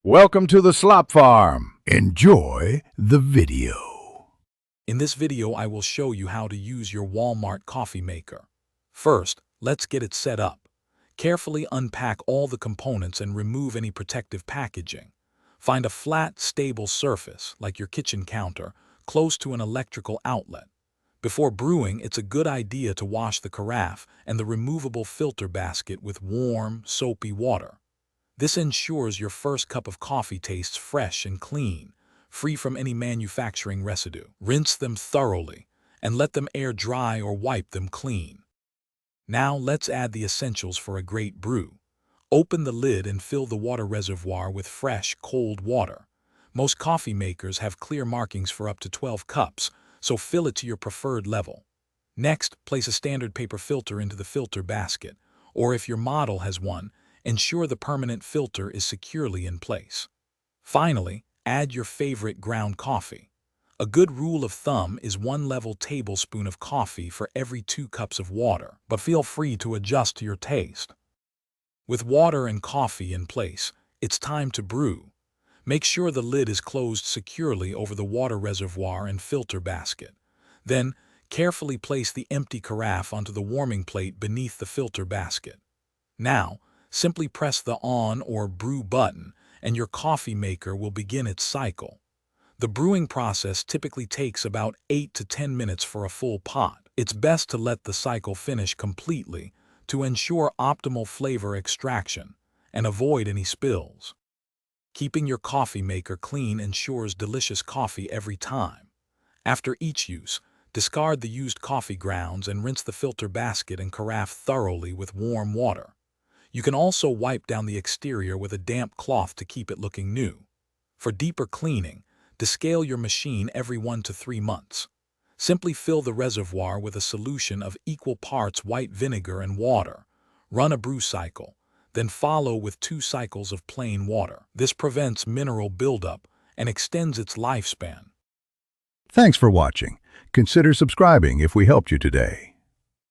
Welcome to the Slop Farm. Enjoy the video. In this video, I will show you how to use your Walmart coffee maker. First, let's get it set up. Carefully unpack all the components and remove any protective packaging. Find a flat, stable surface, like your kitchen counter, close to an electrical outlet. Before brewing, it's a good idea to wash the carafe and the removable filter basket with warm, soapy water. This ensures your first cup of coffee tastes fresh and clean, free from any manufacturing residue. Rinse them thoroughly and let them air dry or wipe them clean. Now let's add the essentials for a great brew. Open the lid and fill the water reservoir with fresh, cold water. Most coffee makers have clear markings for up to 12 cups, so fill it to your preferred level. Next, place a standard paper filter into the filter basket, or if your model has one, ensure the permanent filter is securely in place. Finally, add your favorite ground coffee. A good rule of thumb is 1 level tablespoon of coffee for every 2 cups of water, but feel free to adjust to your taste. With water and coffee in place, it's time to brew. Make sure the lid is closed securely over the water reservoir and filter basket. Then, carefully place the empty carafe onto the warming plate beneath the filter basket. Now, simply press the on or brew button, and your coffee maker will begin its cycle. The brewing process typically takes about 8 to 10 minutes for a full pot. It's best to let the cycle finish completely to ensure optimal flavor extraction and avoid any spills. Keeping your coffee maker clean ensures delicious coffee every time. After each use, discard the used coffee grounds and rinse the filter basket and carafe thoroughly with warm water. You can also wipe down the exterior with a damp cloth to keep it looking new. For deeper cleaning, descale your machine every 1 to 3 months. Simply fill the reservoir with a solution of equal parts white vinegar and water. Run a brew cycle, then follow with 2 cycles of plain water. This prevents mineral buildup and extends its lifespan. Thanks for watching. Consider subscribing if we helped you today.